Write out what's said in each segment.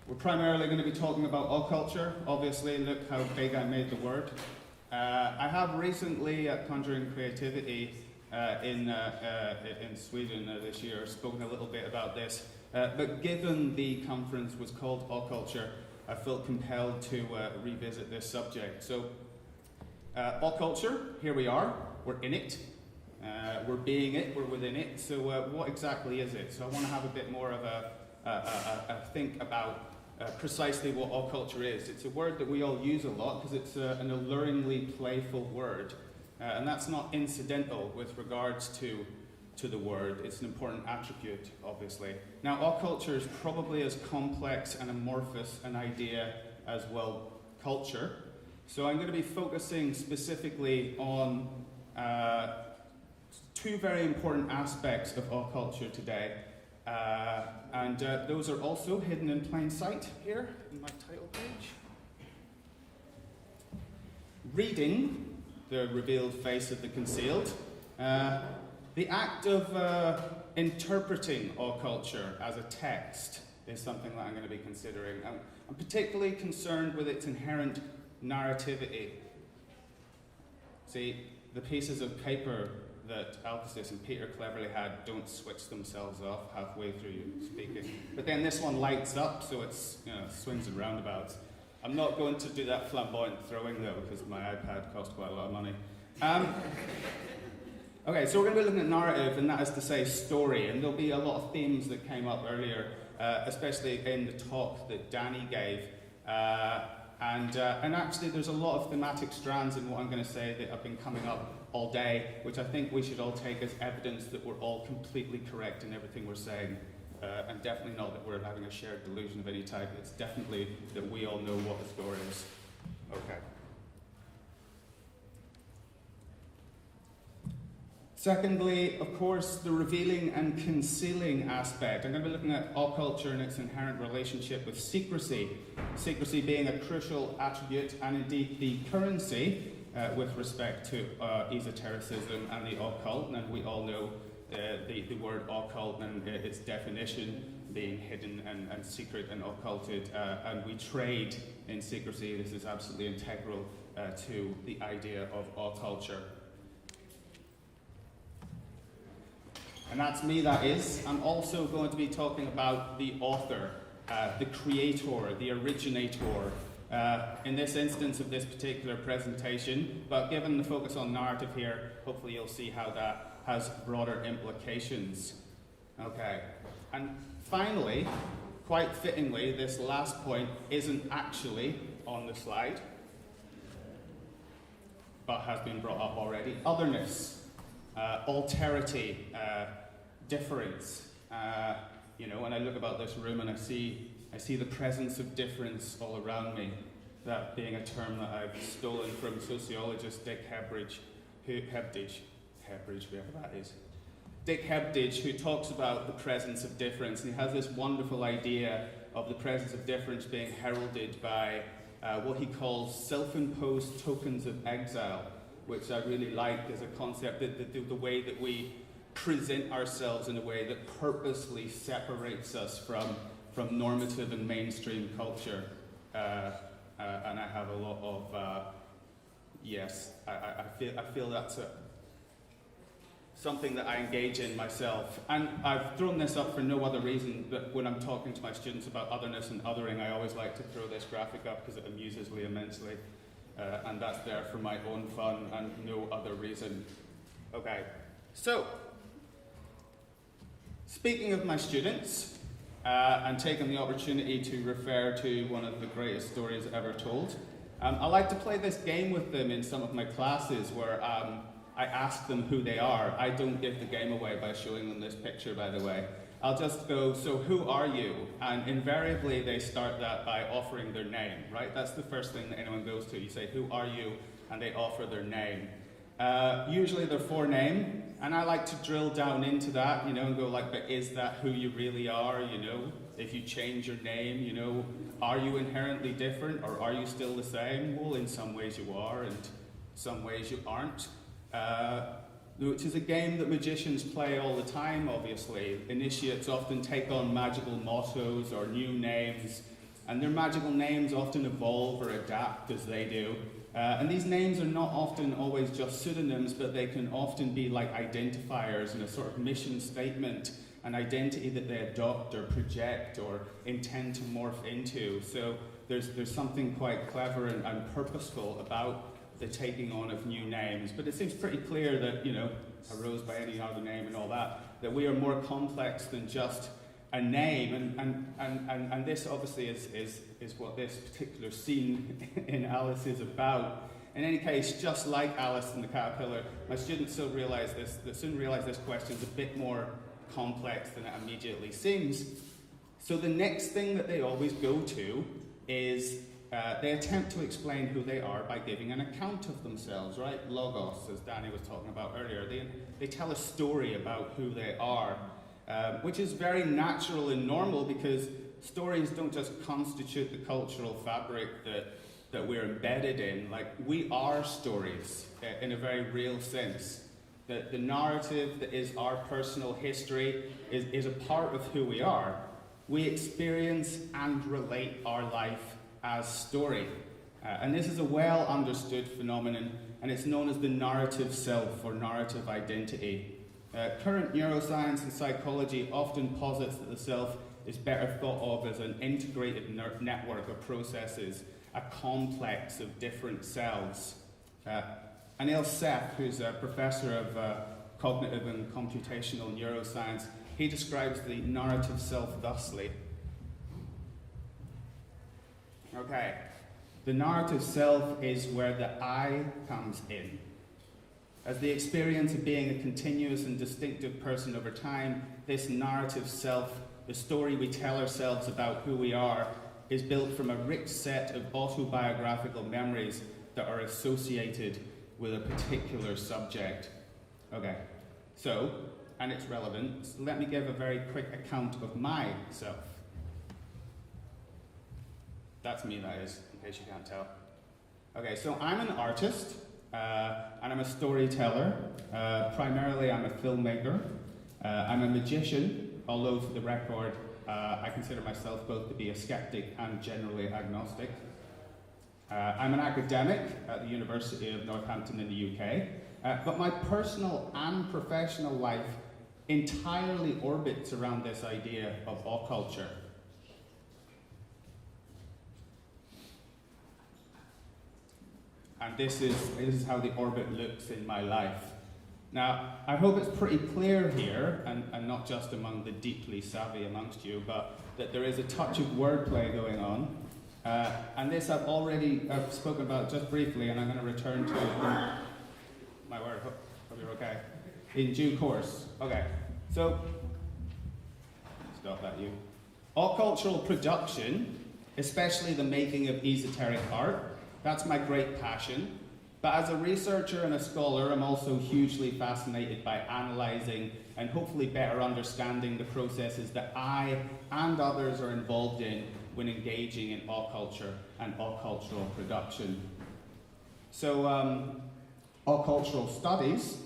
We're primarily going to be talking about occulture. Obviously, look how big I made the word. I have recently at Conjuring Creativity in Sweden this year spoken a little bit about this, but given the conference was called Occulture, I felt compelled to revisit this subject. So, occulture, here we are, we're in it, we're being it, we're within it. So what exactly is it? So I want to have a bit more of a think about precisely what occulture is. It's a word that we all use a lot because it's an alluringly playful word. And that's not incidental with regards to the word. It's an important attribute, obviously. Now, occulture is probably as complex and amorphous an idea as, well, culture. So I'm going to be focusing specifically on two very important aspects of occulture today. And those are also hidden in plain sight here in my title page. Reading the revealed face of the concealed. The act of interpreting occulture as a text is something that I'm going to be considering. I'm particularly concerned with its inherent narrativity. See, the pieces of paper that Alcestis and Peter cleverly had don't switch themselves off halfway through you speaking. But then this one lights up, so it's, swings and roundabouts. I'm not going to do that flamboyant throwing though, because my iPad cost quite a lot of money. Okay, so we're going to be looking at narrative, and that is to say story, and there'll be a lot of themes that came up earlier, especially in the talk that Danny gave. And actually there's a lot of thematic strands in what I'm going to say that have been coming up all day, which I think we should all take as evidence that we're all completely correct in everything we're saying. And definitely not that we're having a shared delusion of any type. It's definitely that we all know what the story is. Okay. Secondly, of course, the revealing and concealing aspect. I'm going to be looking at occulture and its inherent relationship with secrecy. Secrecy being a crucial attribute and indeed the currency with respect to esotericism and the occult. And we all know the word occult and its definition being hidden and secret and occulted. And we trade in secrecy. This is absolutely integral to the idea of occulture. And that's me, that is. I'm also going to be talking about the author, the creator, the originator, in this instance of this particular presentation. But given the focus on narrative here, hopefully you'll see how that has broader implications. Okay. And finally, quite fittingly, this last point isn't actually on the slide, but has been brought up already. Otherness. Alterity, difference. When I look about this room and I see the presence of difference all around me, that being a term that I've stolen from sociologist Dick Hebridge, whoever that is. Dick Hebridge, who talks about the presence of difference, and he has this wonderful idea of the presence of difference being heralded by what he calls self-imposed tokens of exile, which I really like as a concept, the way that we present ourselves in a way that purposely separates us from normative and mainstream culture. And I have a lot of, yes, I feel that's something that I engage in myself. And I've thrown this up for no other reason, but when I'm talking to my students about otherness and othering, I always like to throw this graphic up because it amuses me immensely. And that's there for my own fun and no other reason. Okay, so, speaking of my students, and taking the opportunity to refer to one of the greatest stories ever told, I like to play this game with them in some of my classes where I ask them who they are. I don't give the game away by showing them this picture, by the way. I'll just go, so who are you? And invariably they start that by offering their name, right? That's the first thing that anyone goes to. You say, who are you? And they offer their name. Usually their forename, and I like to drill down into that, and go like, but is that who you really are, If you change your name, are you inherently different, or are you still the same? Well, in some ways you are, and some ways you aren't. Which is a game that magicians play all the time, obviously. Initiates often take on magical mottos or new names and their magical names often evolve or adapt as they do. And these names are not often always just pseudonyms, but they can often be like identifiers and a sort of mission statement, an identity that they adopt or project or intend to morph into. So there's something quite clever and purposeful about the taking on of new names. But it seems pretty clear that, you know, arose by any other name and all that, that we are more complex than just a name, and this obviously is what this particular scene in Alice is about. In any case, just like Alice and the Caterpillar, my students soon realize this question is a bit more complex than it immediately seems. So the next thing that they always go to is they attempt to explain who they are by giving an account of themselves, right? Logos, as Danny was talking about earlier. They tell a story about who they are. Which is very natural and normal, because stories don't just constitute the cultural fabric that we're embedded in. Like, we are stories in a very real sense. The narrative that is our personal history is a part of who we are. We experience and relate our life as story. And this is a well understood phenomenon, and it's known as the narrative self or narrative identity. Current neuroscience and psychology often posits that the self is better thought of as an integrated network of processes, a complex of different selves. Anil Seth, who's a professor of cognitive and computational neuroscience, he describes the narrative self thusly. Okay, the narrative self is where the I comes in. As the experience of being a continuous and distinctive person over time, this narrative self, the story we tell ourselves about who we are, is built from a rich set of autobiographical memories that are associated with a particular subject. Okay, so, and it's relevant, so let me give a very quick account of myself. That's me, that is, in case you can't tell. Okay, so I'm an artist. And I'm a storyteller. Primarily, I'm a filmmaker. I'm a magician, although for the record, I consider myself both to be a skeptic and generally agnostic. I'm an academic at the University of Northampton in the UK, but my personal and professional life entirely orbits around this idea of occulture. And this is how the orbit looks in my life. Now, I hope it's pretty clear here, and not just among the deeply savvy amongst you, but that there is a touch of wordplay going on. And this I've spoken about just briefly, and I'm going to return to my word. Hope you're okay. In due course. Okay, so, stop that, you. Occultural production, especially the making of esoteric art, that's my great passion. But as a researcher and a scholar, I'm also hugely fascinated by analysing and hopefully better understanding the processes that I and others are involved in when engaging in occulture and occultural production. So, occultural studies,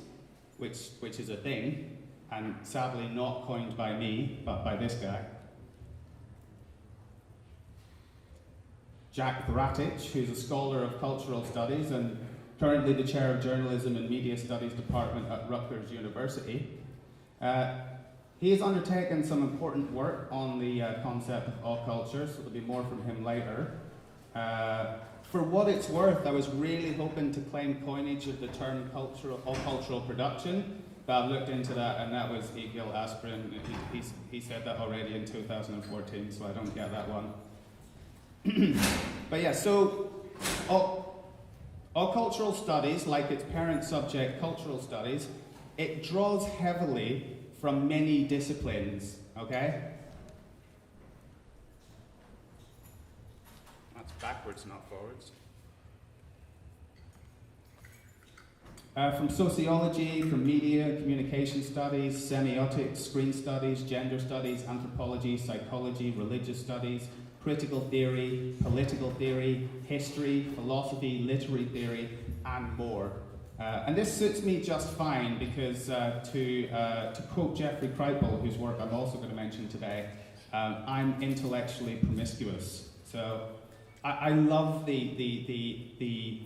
which is a thing, and sadly not coined by me, but by this guy, Jack Bratich, who's a scholar of cultural studies and currently the chair of journalism and media studies department at Rutgers University. He has undertaken some important work on the concept of occulture, so there'll be more from him later. For what it's worth, I was really hoping to claim coinage of the term occultural production, but I've looked into that, and that was Egil Asprin. He said that already in 2014, so I don't get that one. But yeah, so occultural studies, like its parent subject, cultural studies, it draws heavily from many disciplines, okay? That's backwards, not forwards. From sociology, from media, communication studies, semiotics, screen studies, gender studies, anthropology, psychology, religious studies, critical theory, political theory, history, philosophy, literary theory, and more. And this suits me just fine because, to quote Jeffrey Kripal, whose work I'm also going to mention today, I'm intellectually promiscuous. So I love the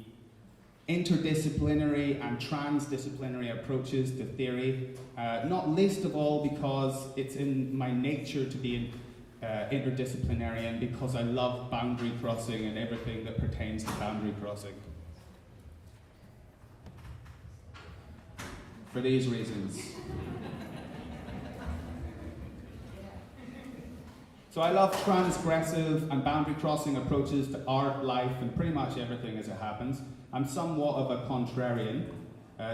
interdisciplinary and transdisciplinary approaches to theory, not least of all because it's in my nature to be interdisciplinary, and because I love boundary crossing and everything that pertains to boundary crossing. For these reasons. So I love transgressive and boundary crossing approaches to art, life, and pretty much everything as it happens. I'm somewhat of a contrarian.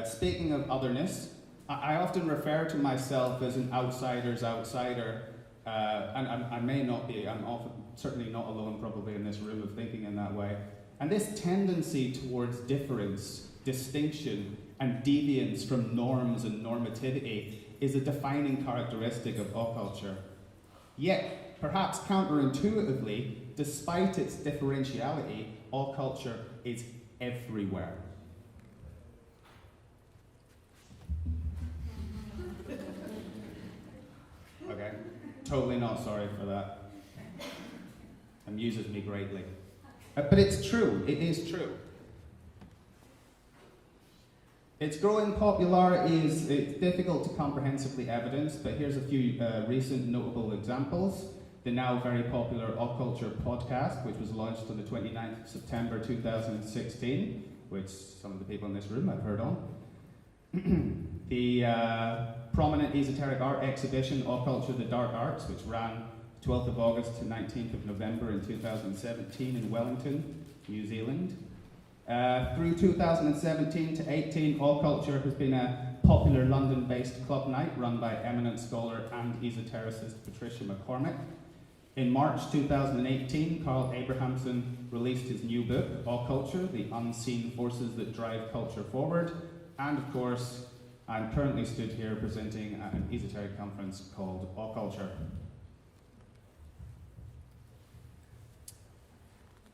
Speaking of otherness, I often refer to myself as an outsider's outsider, and I may not be, I'm certainly not alone probably in this room of thinking in that way. And this tendency towards difference, distinction, and deviance from norms and normativity is a defining characteristic of occulture. Yet, perhaps counterintuitively, despite its differentiality, occulture is everywhere. Okay, totally not sorry for that. Amuses me greatly. But it's true, it is true. Its growing popularity is difficult to comprehensively evidence, but here's a few recent notable examples. The now very popular Occulture podcast, which was launched on the 29th of September 2016, which some of the people in this room have heard on. The prominent esoteric art exhibition, Occulture the Dark Arts, which ran 12th of August to 19th of November in 2017 in Wellington, New Zealand. Through 2017 to 18, Occulture has been a popular London-based club night run by eminent scholar and esotericist Patricia McCormick. In March 2018, Carl Abrahamson released his new book, Occulture, The Unseen Forces That Drive Culture Forward. And of course, I'm currently stood here presenting at an esoteric conference called Occulture.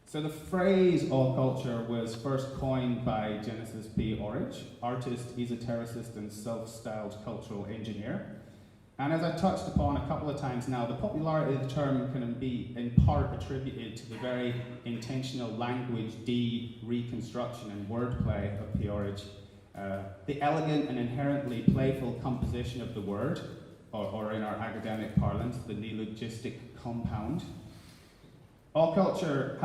So the phrase occulture was first coined by Christopher Partridge, artist, esotericist, and self-styled cultural engineer. And as I touched upon a couple of times now, the popularity of the term can be in part attributed to the very intentional language reconstruction and wordplay of P-Orridge. The elegant and inherently playful composition of the word, or in our academic parlance, the neologistic compound. Occulture,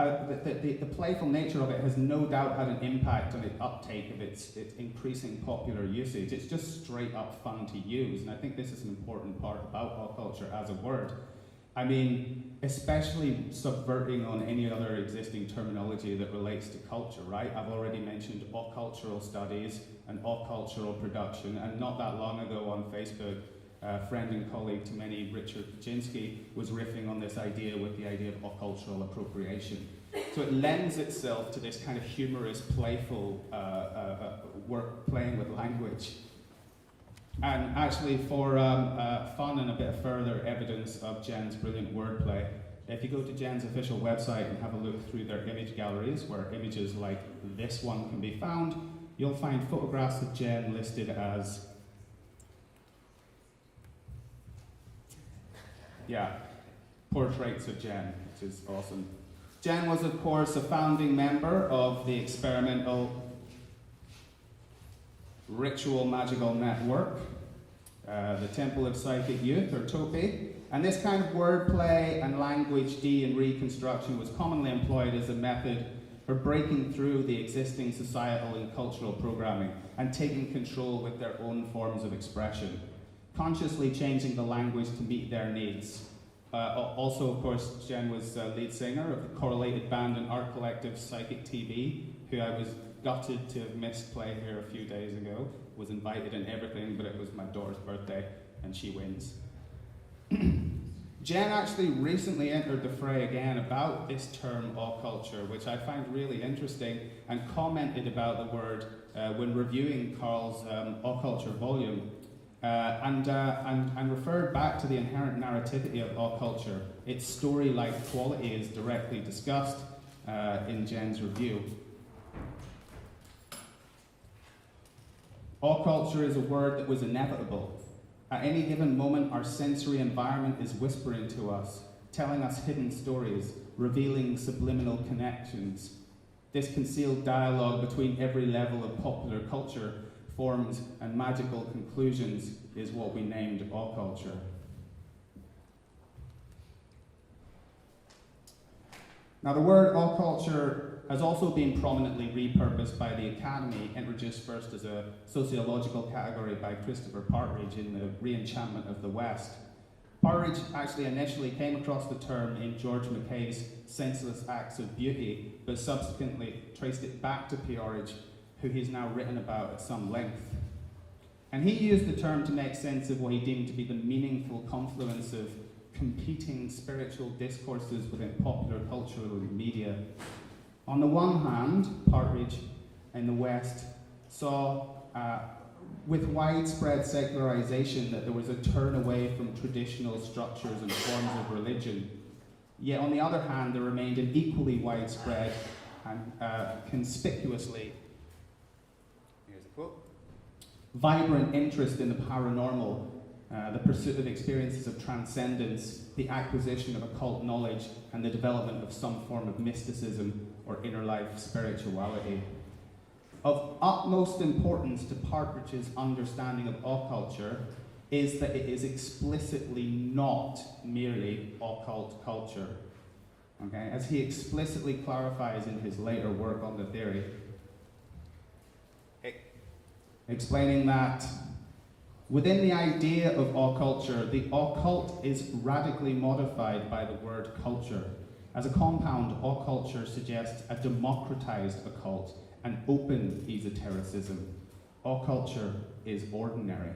the playful nature of it has no doubt had an impact on the uptake of its increasing popular usage. It's just straight up fun to use, and I think this is an important part about occulture as a word. I mean, especially subverting on any other existing terminology that relates to culture, right? I've already mentioned occultural studies and occultural production, and not that long ago on Facebook, friend and colleague to many, Richard Kaczynski, was riffing on this idea with the idea of occultural appropriation. So it lends itself to this kind of humorous, playful work playing with language. And actually, for fun and a bit of further evidence of Jen's brilliant wordplay, if you go to Jen's official website and have a look through their image galleries, where images like this one can be found, you'll find photographs of Jen listed as portraits of Jen, which is awesome. Jen was, of course, a founding member of the experimental ritual magical network, the Temple of Psychic Youth, or TOPY. And this kind of wordplay and language and reconstruction was commonly employed as a method for breaking through the existing societal and cultural programming and taking control with their own forms of expression, consciously changing the language to meet their needs. Also, of course, Jen was lead singer of the correlated band and art collective Psychic TV, who I was gutted to have missed play here a few days ago. Was invited and everything, but it was my daughter's birthday, and she wins. Jen actually recently entered the fray again about this term occulture, which I find really interesting, and commented about the word when reviewing Carl's Occulture volume. And referred back to the inherent narrativity of occulture. Its story-like quality is directly discussed in Jen's review. Occulture is a word that was inevitable. At any given moment, our sensory environment is whispering to us, telling us hidden stories, revealing subliminal connections. This concealed dialogue between every level of popular culture, forms and magical conclusions is what we named occulture. Now, the word occulture has also been prominently repurposed by the Academy, introduced first as a sociological category by Christopher Partridge in the Re-Enchantment of the West. Partridge actually initially came across the term in George McKay's Senseless Acts of Beauty, but subsequently traced it back to P-Orridge, who he's now written about at some length. And he used the term to make sense of what he deemed to be the meaningful confluence of competing spiritual discourses within popular cultural media. On the one hand, Partridge in the West saw with widespread secularization that there was a turn away from traditional structures and forms of religion. Yet on the other hand, there remained an equally widespread and conspicuously, here's a quote, vibrant interest in the paranormal, the pursuit of experiences of transcendence, the acquisition of occult knowledge, and the development of some form of mysticism or inner life spirituality. Of utmost importance to Partridge's understanding of occulture is that it is explicitly not merely occult culture. Okay? As he explicitly clarifies in his later work on the theory, explaining that within the idea of occulture, the occult is radically modified by the word culture. As a compound, occulture suggests a democratized occult, an open esotericism. Occulture is ordinary.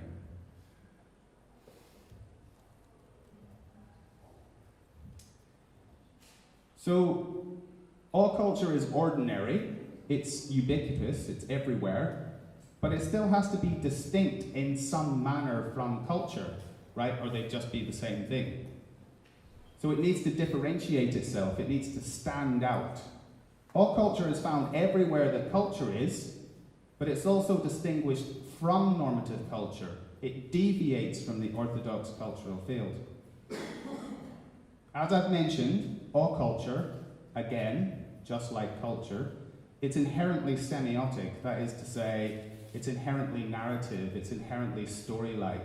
So, occulture is ordinary, it's ubiquitous, it's everywhere, but it still has to be distinct in some manner from culture, right? Or they'd just be the same thing. So it needs to differentiate itself, it needs to stand out. Occulture is found everywhere that culture is, but it's also distinguished from normative culture. It deviates from the orthodox cultural field. As I've mentioned, occulture, again, just like culture, it's inherently semiotic, that is to say, it's inherently narrative, it's inherently story-like.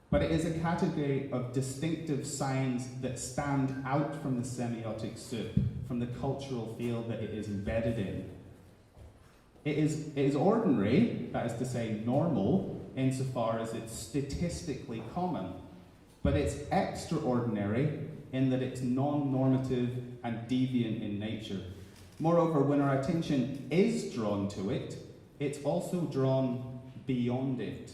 But it is a category of distinctive signs that stand out from the semiotic soup, from the cultural field that it is embedded in. It is ordinary, that is to say normal, insofar as it's statistically common, but it's extraordinary in that it's non-normative and deviant in nature. Moreover, when our attention is drawn to it, it's also drawn beyond it.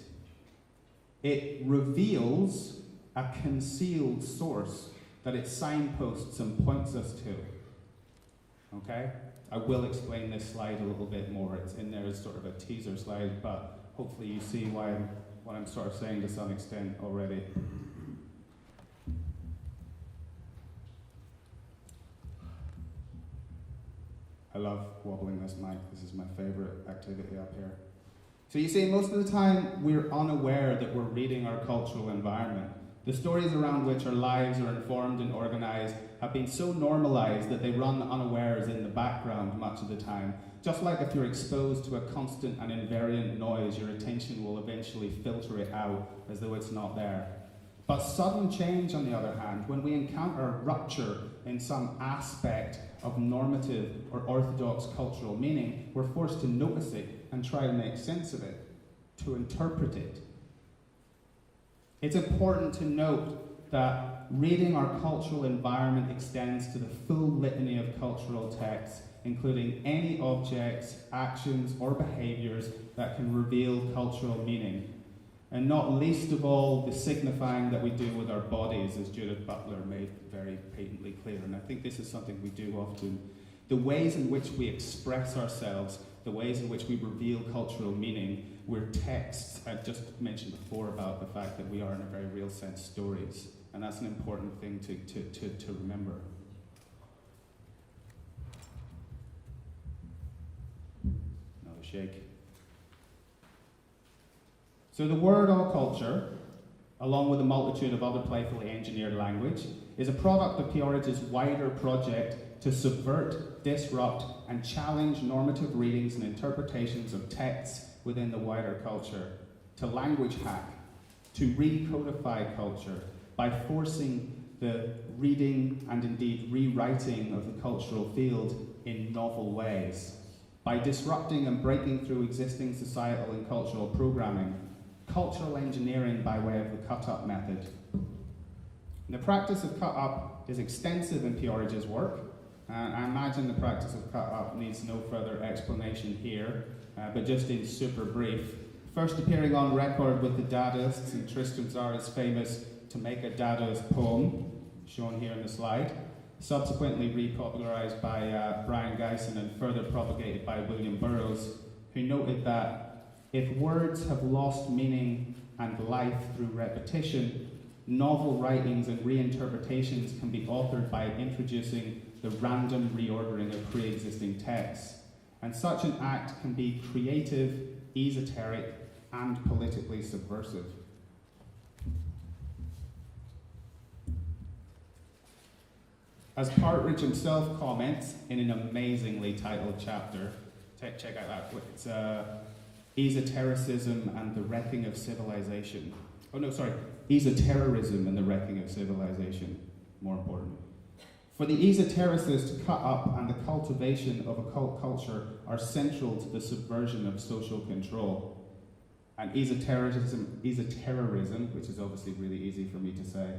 It reveals a concealed source that it signposts and points us to. Okay? I will explain this slide a little bit more. It's in there as sort of a teaser slide, but hopefully you see what I'm sort of saying to some extent already. I love wobbling this mic. This is my favorite activity up here. So you see, most of the time we're unaware that we're reading our cultural environment. The stories around which our lives are informed and organized have been so normalized that they run unawares in the background much of the time. Just like if you're exposed to a constant and invariant noise, your attention will eventually filter it out as though it's not there. But sudden change, on the other hand, when we encounter a rupture in some aspect of normative or orthodox cultural meaning, we're forced to notice it and try to make sense of it, to interpret it. It's important to note that reading our cultural environment extends to the full litany of cultural texts, including any objects, actions, or behaviors that can reveal cultural meaning. And not least of all, the signifying that we do with our bodies, as Judith Butler made very patently clear. And I think this is something we do often. The ways in which we express ourselves, the ways in which we reveal cultural meaning, we're texts. I just mentioned before about the fact that we are, in a very real sense, stories. And that's an important thing to remember. Another shake. So the word occulture, along with a multitude of other playfully engineered language, is a product of P-Orridge's wider project to subvert, disrupt, and challenge normative readings and interpretations of texts within the wider culture, to language hack, to recodify culture by forcing the reading and indeed rewriting of the cultural field in novel ways, by disrupting and breaking through existing societal and cultural programming, cultural engineering by way of the cut-up method. The practice of cut-up is extensive in P-Orridge's work, and I imagine the practice of cut-up needs no further explanation here, but just in super brief. First appearing on record with the Dadaists and Tristan Tzara's famous To Make a Dadaist poem, shown here in the slide, subsequently repopularized by Brian Geisen and further propagated by William Burroughs, who noted that if words have lost meaning and life through repetition, novel writings and reinterpretations can be authored by introducing the random reordering of pre-existing texts. And such an act can be creative, esoteric, and politically subversive. As Partridge himself comments in an amazingly titled chapter, check out that, it's Esotericism and the Wrecking of Civilization. Oh no, sorry, Esoterrorism and the Wrecking of Civilization, more important. For the esotericist, cut-up and the cultivation of occult culture are central to the subversion of social control. And esoterrorism, which is obviously really easy for me to say,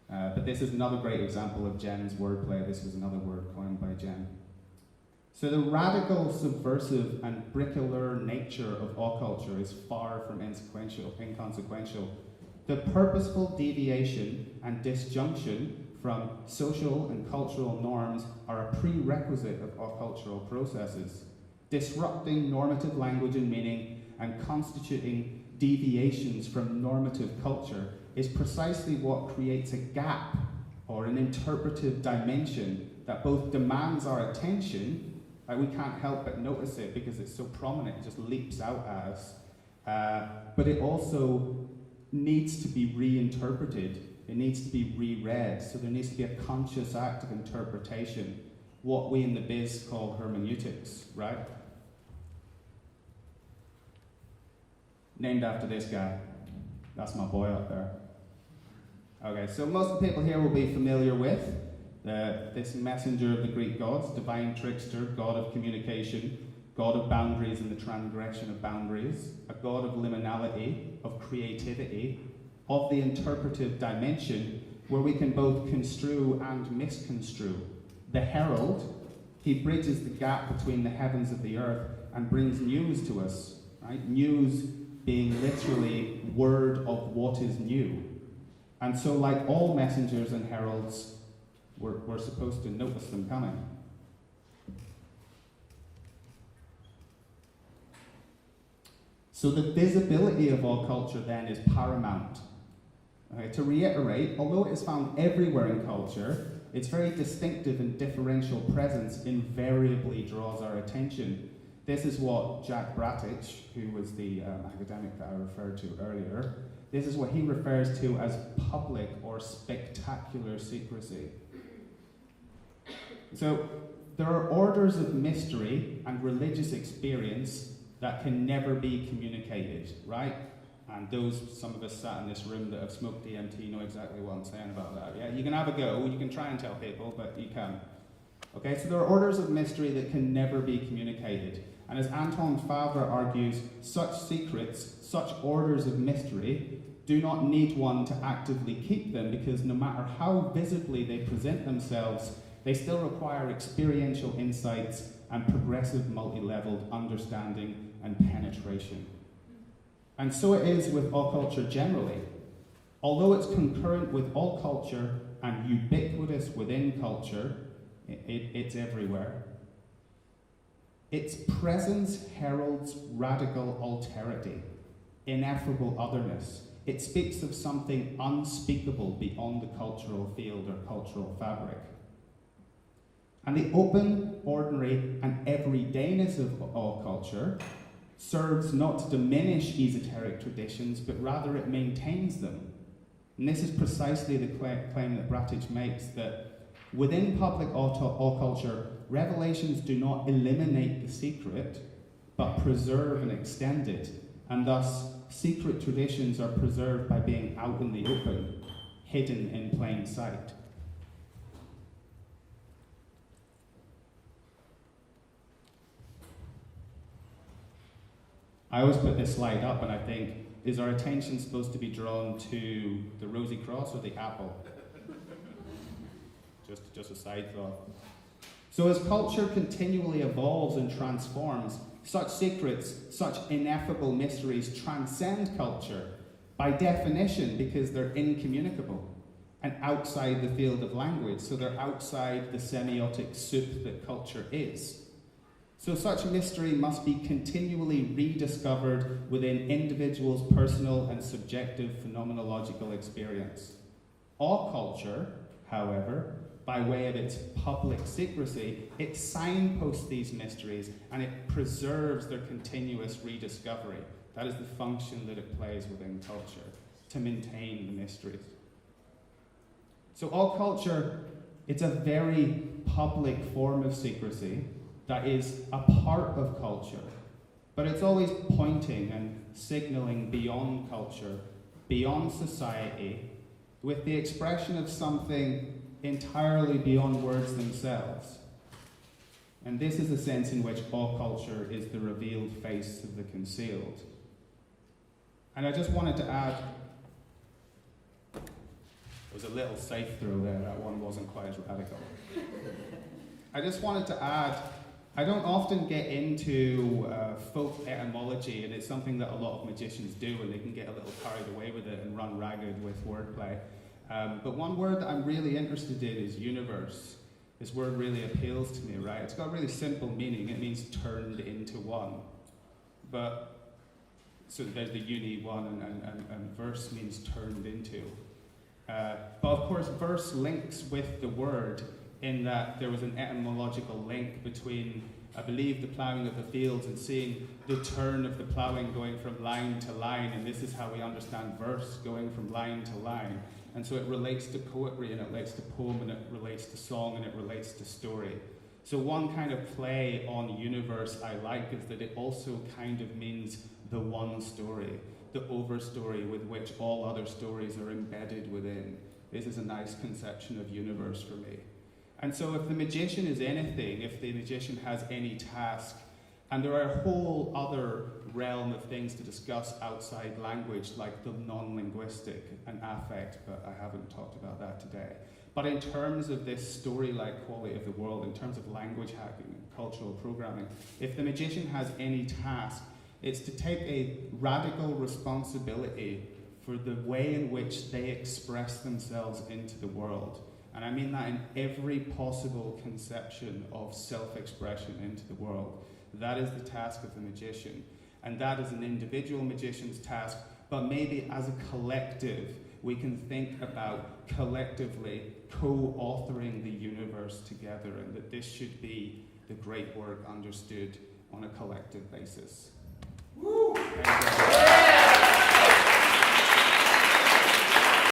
but this is another great example of Jen's wordplay. This was another word coined by Jen. So the radical, subversive, and bricular nature of occulture is far from inconsequential. The purposeful deviation and disjunction from social and cultural norms are a prerequisite of occultural processes. Disrupting normative language and meaning and constituting deviations from normative culture is precisely what creates a gap or an interpretive dimension that both demands our attention, we can't help but notice it because it's so prominent, it just leaps out at us, but it also needs to be reinterpreted, it needs to be reread, so there needs to be a conscious act of interpretation, what we in the biz call hermeneutics, right? Named after this guy. That's my boy up there. Okay, so most of the people here will be familiar with this messenger of the Greek gods, divine trickster, god of communication, god of boundaries and the transgression of boundaries, a god of liminality, of creativity, of the interpretive dimension, where we can both construe and misconstrue. The herald, he bridges the gap between the heavens and the earth and brings news to us, right? News being literally word of what is new. And so, like all messengers and heralds, we're supposed to notice them coming. So the visibility of all culture then is paramount. Okay, to reiterate, although it is found everywhere in culture, its very distinctive and differential presence invariably draws our attention. This is what Jack Bratich, who was the academic that I referred to earlier, this is what he refers to as public or spectacular secrecy. So there are orders of mystery and religious experience that can never be communicated, right? And some of us sat in this room that have smoked DMT know exactly what I'm saying about that. Yeah, you can have a go, you can try and tell people, but you can't. Okay, so there are orders of mystery that can never be communicated. And as Anton Favre argues, such secrets, such orders of mystery, do not need one to actively keep them, because no matter how visibly they present themselves, they still require experiential insights and progressive multi-leveled understanding and penetration. And so it is with occulture generally. Although it's concurrent with all culture and ubiquitous within culture, it's everywhere. Its presence heralds radical alterity, ineffable otherness. It speaks of something unspeakable beyond the cultural field or cultural fabric. And the open, ordinary, and everydayness of all culture serves not to diminish esoteric traditions, but rather it maintains them. And this is precisely the claim that Partridge makes, that within public occulture, revelations do not eliminate the secret, but preserve and extend it, and thus secret traditions are preserved by being out in the open, hidden in plain sight. I always put this slide up and I think, is our attention supposed to be drawn to the rosy cross or the apple? Just a side thought. So as culture continually evolves and transforms, such secrets, such ineffable mysteries transcend culture by definition because they're incommunicable and outside the field of language, so they're outside the semiotic soup that culture is. So such mystery must be continually rediscovered within individuals' personal and subjective phenomenological experience. All culture, however, by way of its public secrecy, it signposts these mysteries and it preserves their continuous rediscovery. That is the function that it plays within culture, to maintain the mysteries. So all culture, it's a very public form of secrecy that is a part of culture, but it's always pointing and signaling beyond culture, beyond society, with the expression of something entirely beyond words themselves. And this is the sense in which all culture is the revealed face of the concealed. And I just wanted to add, there was a little safe throw there, that one wasn't quite as radical. I just wanted to add, I don't often get into folk etymology, and it's something that a lot of magicians do, and they can get a little carried away with it and run ragged with wordplay. But one word that I'm really interested in is universe. This word really appeals to me, right? It's got a really simple meaning. It means turned into one. But, so there's the uni one, and verse means turned into. But of course, verse links with the word in that there was an etymological link between, I believe, the ploughing of the fields and seeing the turn of the ploughing going from line to line, and this is how we understand verse, going from line to line. And so it relates to poetry, and it relates to poem, and it relates to song, and it relates to story. So one kind of play on universe I like is that it also kind of means the one story, the overstory with which all other stories are embedded within. This is a nice conception of universe for me. And so if the magician is anything, if the magician has any task, and there are a whole other realm of things to discuss outside language, like the non-linguistic and affect, but I haven't talked about that today. But in terms of this story-like quality of the world, in terms of language hacking and cultural programming, if the magician has any task, it's to take a radical responsibility for the way in which they express themselves into the world. And I mean that in every possible conception of self-expression into the world. That is the task of the magician. And that is an individual magician's task, but maybe as a collective, we can think about collectively co-authoring the universe together, and that this should be the great work understood on a collective basis. Woo!